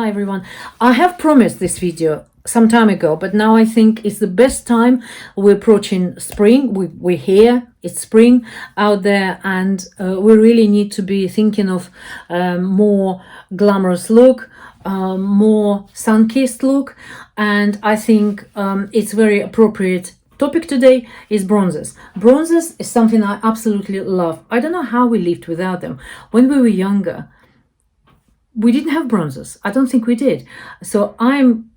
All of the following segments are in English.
Hi everyone. I have promised this video some time ago, but now I think it's the best time. We're approaching spring. We're here. It's spring out there, and we really need to be thinking of more glamorous look, more sun-kissed look, and I think it's very appropriate. Topic today is bronzers. Bronzers is something I absolutely love. I don't know how we lived without them. When we were younger, we didn't have bronzers. I don't think we did. So I'm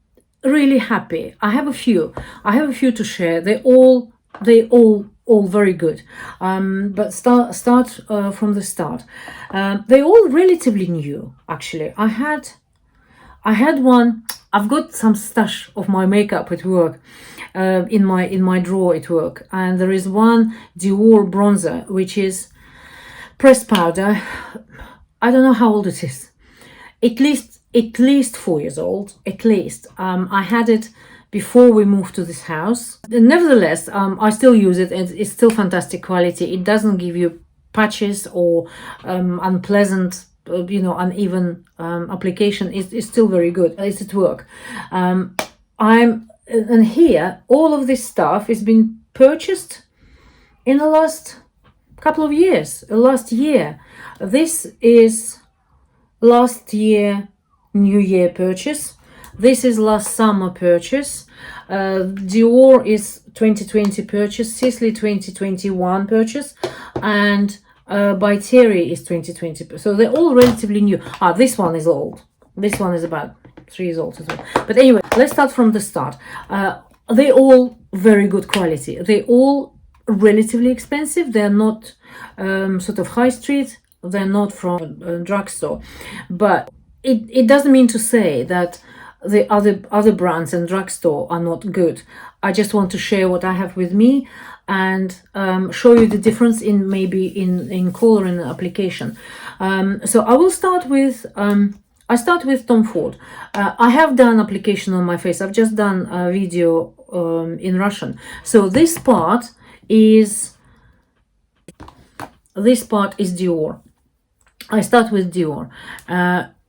really happy. I have a few to share. They all very good. But start from the start. They're all relatively new, actually. I had one. I've got some stash of my makeup at work, in my drawer at work, and there is one Dior bronzer which is pressed powder. I don't know how old it is. At least 4 years old, at least. I had it before we moved to this house. Nevertheless, I still use it, and it's still fantastic quality. It doesn't give you patches or unpleasant, uneven application. It's still very good. It's at work. And here, all of this stuff has been purchased in the last couple of years, last year. This is last year New Year purchase. This is last summer purchase. Dior is 2020 purchase. Sisley 2021 purchase, and by Terry is 2020. So they're all relatively new. This one is old. This one is about 3 years old as well. But anyway, let's start from the start. They're all very good quality. They're all relatively expensive. They're not sort of high street. They're not from a drugstore, but it doesn't mean to say that the other brands and drugstore are not good. I just want to share what I have with me and show you the difference in color and application. So I will start with I start with Tom Ford. I have done application on my face. I've just done a video in Russian. So this part is Dior. I start with Dior.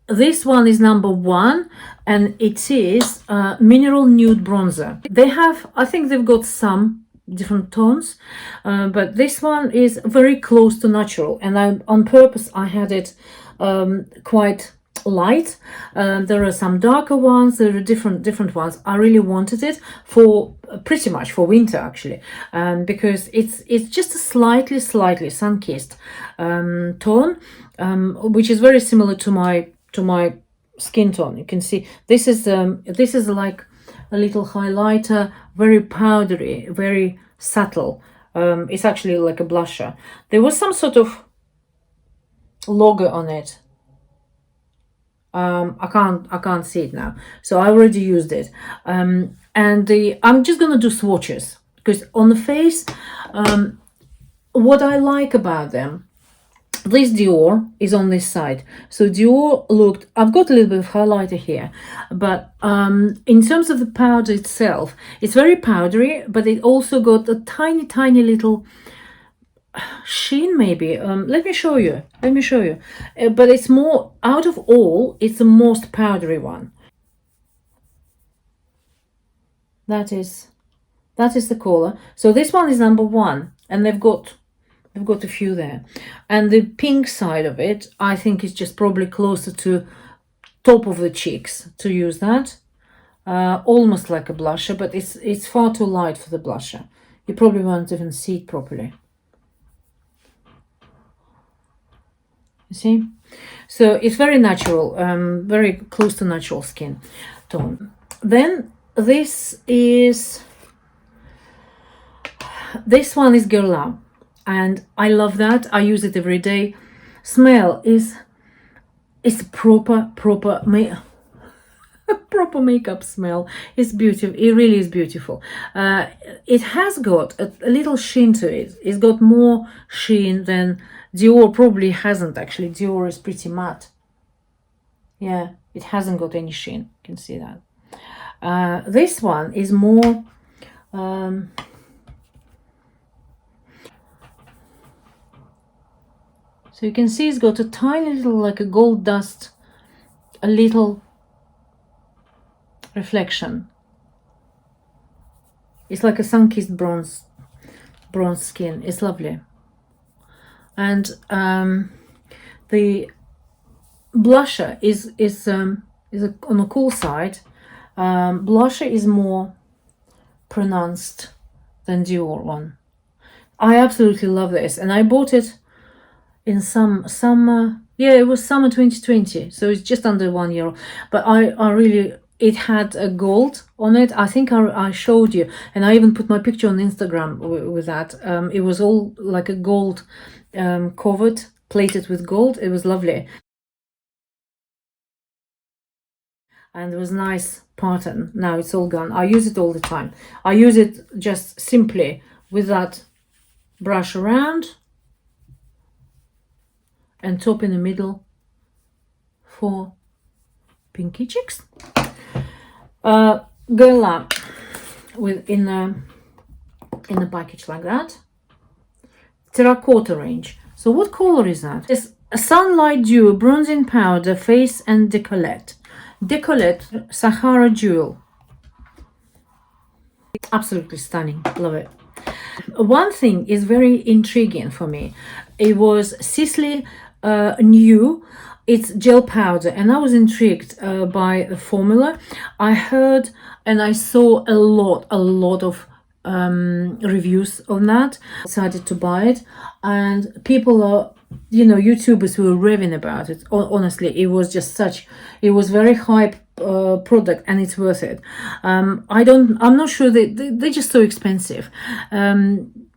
This one is number 1, and it is Mineral Nude Bronzer. They have, I think they've got some different tones, but this one is very close to natural, and on purpose I had it quite light. There are some darker ones, there are different ones. I really wanted it for pretty much for winter, actually, because it's just a slightly sun-kissed tone, which is very similar to my skin tone. You can see this is like a little highlighter, very powdery, very subtle. It's actually like a blusher. There was some sort of logo on it. I can't see it now, so I already used it. And I'm just gonna do swatches, because on the face, what I like about them, this Dior is on this side. So Dior looked, I've got a little bit of highlighter here, but in terms of the powder itself, it's very powdery, but it also got a tiny little sheen, maybe. Let me show you. But it's more, out of all, it's the most powdery one. That is the color. So this one is number 1, and they've got a few there. And the pink side of it, I think, is just probably closer to top of the cheeks to use that. Almost like a blusher, but it's far too light for the blusher. You probably won't even see it properly. You see? So it's very natural, very close to natural skin tone. Then this one is Guerlain, and I love that. I use it every day. Smell is proper makeup smell. It's beautiful. It really is beautiful. It has got a little sheen to it. It's got more sheen than Dior probably hasn't, actually. Dior is pretty matte. Yeah, it hasn't got any sheen. You can see that. This one is more so you can see it's got a tiny little, like a gold dust, a little reflection. It's like a sun-kissed bronze skin. It's lovely. And the blusher is on the cool side. Blusher is more pronounced than Dior one. I absolutely love this, and I bought it in summer. Yeah, it was summer 2020, so it's just under 1 year. But I really, it had a gold on it. I think I showed you, and I even put my picture on Instagram with that. It was all like a gold, covered, plated with gold. It was lovely, and it was nice pattern. Now it's all gone. I use it all the time. I use it just simply with that brush around and top in the middle for pinky cheeks. Girl lamp with in the package like that. Terracotta range. So what color is that? It's a Sunlight Dew bronzing powder, face and decolleté. Decolleté Sahara Jewel. It's absolutely stunning. Love it. One thing is very intriguing for me. It was Sisley Nude. It's gel powder, and I was intrigued by the formula. I heard and I saw a lot of reviews on that. I decided to buy it, and people are, YouTubers who are raving about it. Honestly, it was just it was very hype product, and it's worth it. I'm not sure they're just so expensive.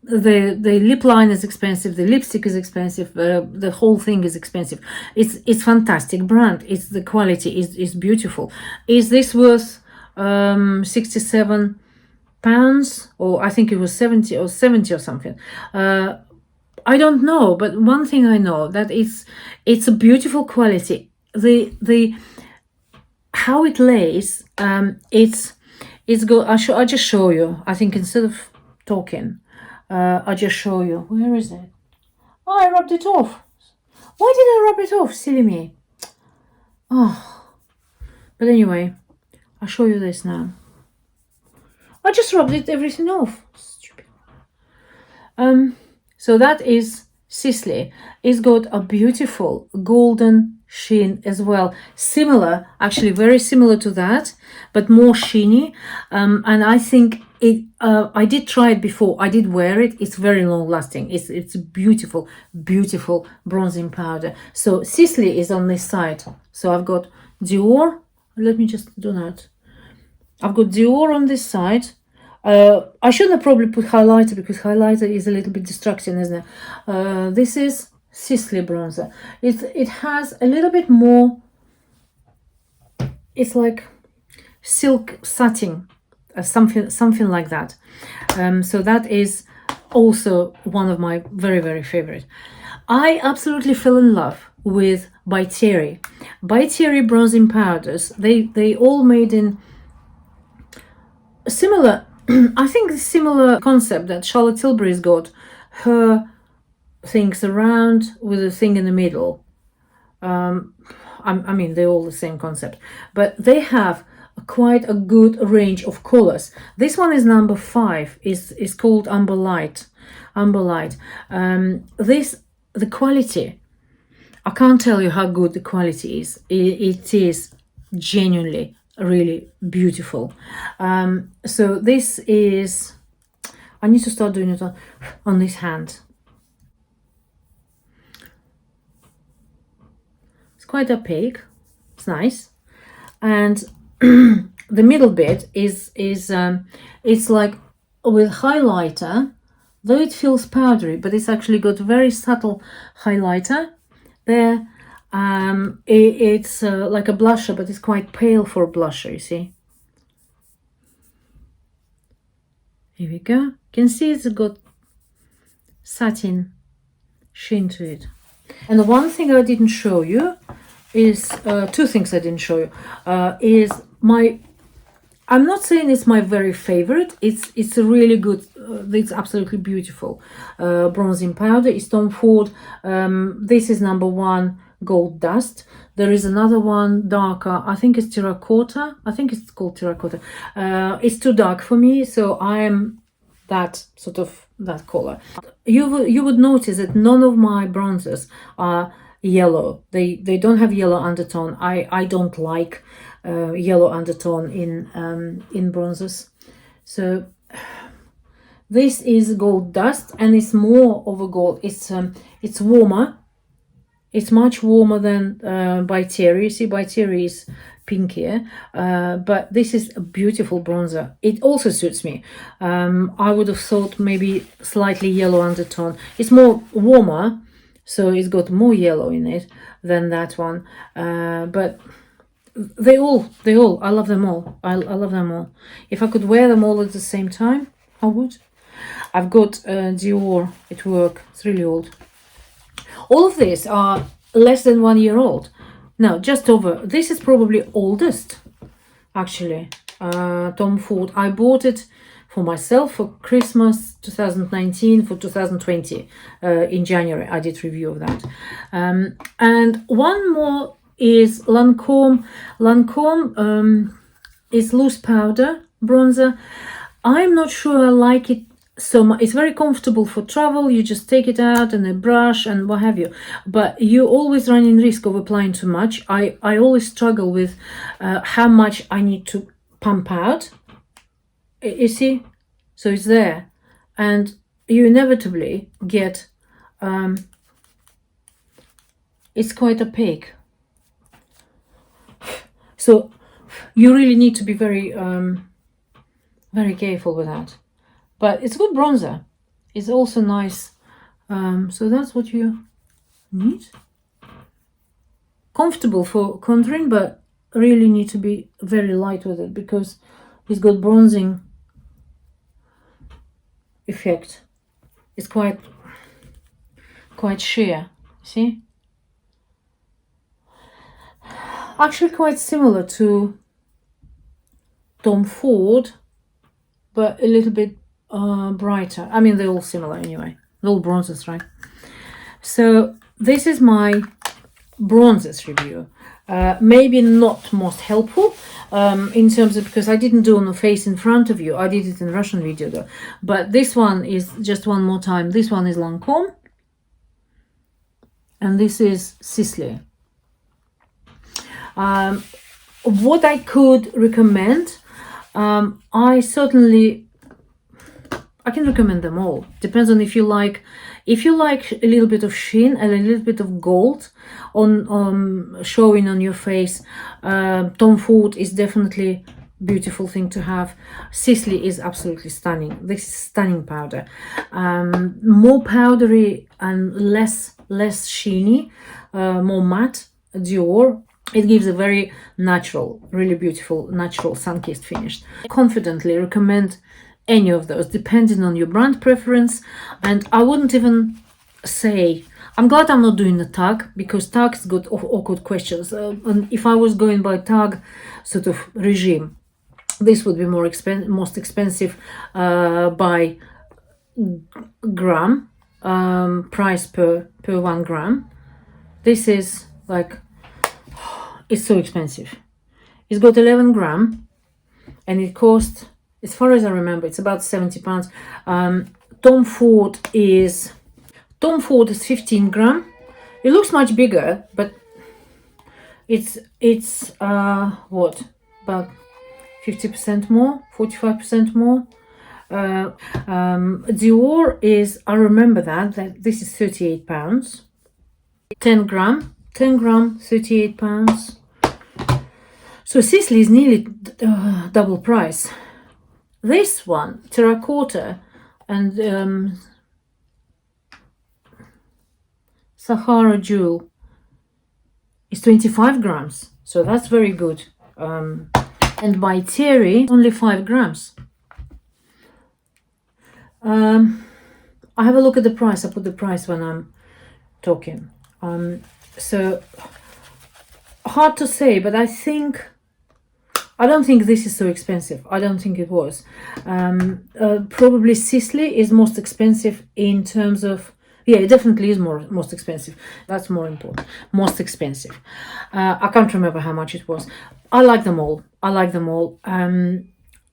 The lip line is expensive, the lipstick is expensive, the whole thing is expensive. It's fantastic brand. It's the quality is beautiful. Is this worth 67 pounds, or I think it was 70 or something? I don't know, but one thing I know, that it's a beautiful quality. The how it lays, it's good. I'll just show you. I think instead of talking, I'll just show you. Where is it? Oh, I rubbed it off. Why did I rub it off? Silly me. Oh, but anyway, I'll show you this now. I just rubbed everything off. Stupid. So that is Sisley. It's got a beautiful golden sheen as well. Similar, actually very similar to that, but more sheeny. And I think it. I did try it before. I did wear it. It's very long lasting. It's beautiful, beautiful bronzing powder. So Sisley is on this side. So I've got Dior. Let me just do that. I've got Dior on this side. I shouldn't have probably put highlighter, because highlighter is a little bit distracting, isn't it? This is Sisley bronzer. It has a little bit more. It's like silk satin, something like that. So that is also one of my very favorite. I absolutely fell in love with By Terry. By Terry bronzing powders. They all made in similar. I think the similar concept that Charlotte Tilbury's got her things around with a thing in the middle. I mean, they're all the same concept, but they have quite a good range of colors. This one is number 5. Is called Amber Light. The quality, I can't tell you how good the quality is. It is genuinely really beautiful. So this is, I need to start doing it on this hand. It's quite opaque. It's nice, and the middle bit is it's like with highlighter, though it feels powdery, but it's actually got very subtle highlighter there. It's like a blusher, but it's quite pale for a blusher, you see. Here we go. You can see it's got satin sheen to it. And the one thing I didn't show you is, two things I didn't show you, is I'm not saying it's my very favorite. It's a really good, it's absolutely beautiful bronzing powder. It's Tom Ford. This is number 1 Gold Dust. There is another one darker, I think it's terracotta. I think it's called terracotta. It's too dark for me, so I am that sort of that color. You would notice that none of my bronzers are yellow. They don't have yellow undertone. I don't like yellow undertone in bronzers. So this is Gold Dust, and it's more of a gold. It's warmer. It's much warmer than by Terry. You see, by Terry is pinkier, but this is a beautiful bronzer. It also suits me. I would have thought maybe slightly yellow undertone. It's more warmer, so it's got more yellow in it than that one. But they all, I love them all. I love them all. If I could wear them all at the same time, I would. I've got Dior at work. It's really old. All of these are less than 1 year old. No, just over. This is probably oldest, actually. Tom Ford. I bought it for myself for Christmas 2019, for 2020 in January. I did review of that. And one more is Lancome. Lancome is loose powder bronzer. I'm not sure I like it so much. It's very comfortable for travel. You just take it out and a brush and what have you, but you always run in risk of applying too much. I always struggle with how much I need to pump out. You see, so it's there, and you inevitably get it's quite opaque, so you really need to be very very careful with that. But it's good bronzer. It's also nice. So that's what you need. Comfortable for contouring, but really need to be very light with it because it's got bronzing effect. It's quite sheer. See? Actually quite similar to Tom Ford, but a little bit brighter. I mean, they're all similar anyway. They're all bronzers, right? So this is my bronzers review. Maybe not most helpful in terms of, because I didn't do on the face in front of you. I did it in Russian video though. But this one is, just one more time, this one is Lancome. And this is Sisley. What I could recommend, I can recommend them all. Depends on if you like a little bit of sheen and a little bit of gold on showing on your face. Tom Ford is definitely beautiful thing to have. Sisley is absolutely stunning. This is stunning powder. More powdery and less sheeny, more matte Dior. It gives a very natural, really beautiful, natural sun-kissed finish. Confidently recommend any of those, depending on your brand preference. And I wouldn't even say, I'm glad I'm not doing the tag, because tags got awkward questions. And if I was going by tag sort of regime, this would be most expensive by gram, price per 1 gram. This is like, it's so expensive. It's got 11 gram and it cost, as far as I remember, it's about £70. Tom Ford is 15 gram. It looks much bigger, but it's what, about 50% more, 45% more. Dior is, I remember that this is £38. 10 gram, 38 pounds. So Sisley is nearly double price. This one, terracotta and Sahara Jewel, is 25 grams. So that's very good. And by Terry, only 5 grams. I have a look at the price. I put the price when I'm talking. So hard to say, but I don't think this is so expensive. I don't think it was. Probably Sisley is most expensive in terms of Yeah, it definitely is most expensive. That's more important. Most expensive. I can't remember how much it was. I like them all. I like them all.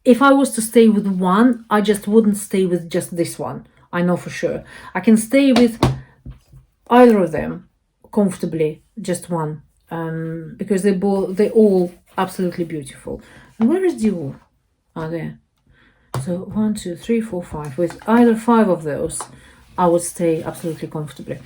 If I was to stay with one, I just wouldn't stay with just this one. I know for sure. I can stay with either of them comfortably, just one, because they're all absolutely beautiful. And where is Dior? Ah, there. So 1, 2, 3, 4, 5. With either 5 of those, I would stay absolutely comfortably.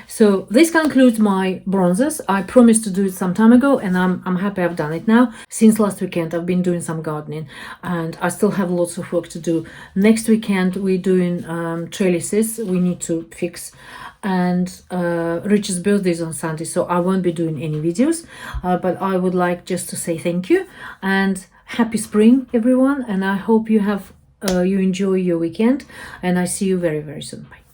So this concludes my bronzers. I promised to do it some time ago, and I'm happy I've done it now. Since last weekend, I've been doing some gardening, and I still have lots of work to do. Next weekend, we're doing trellises. We need to fix, and Richard's birthday is on Sunday, so I won't be doing any videos. But I would like just to say thank you and happy spring, everyone. And I hope you have you enjoy your weekend, and I see you very, very soon. Bye.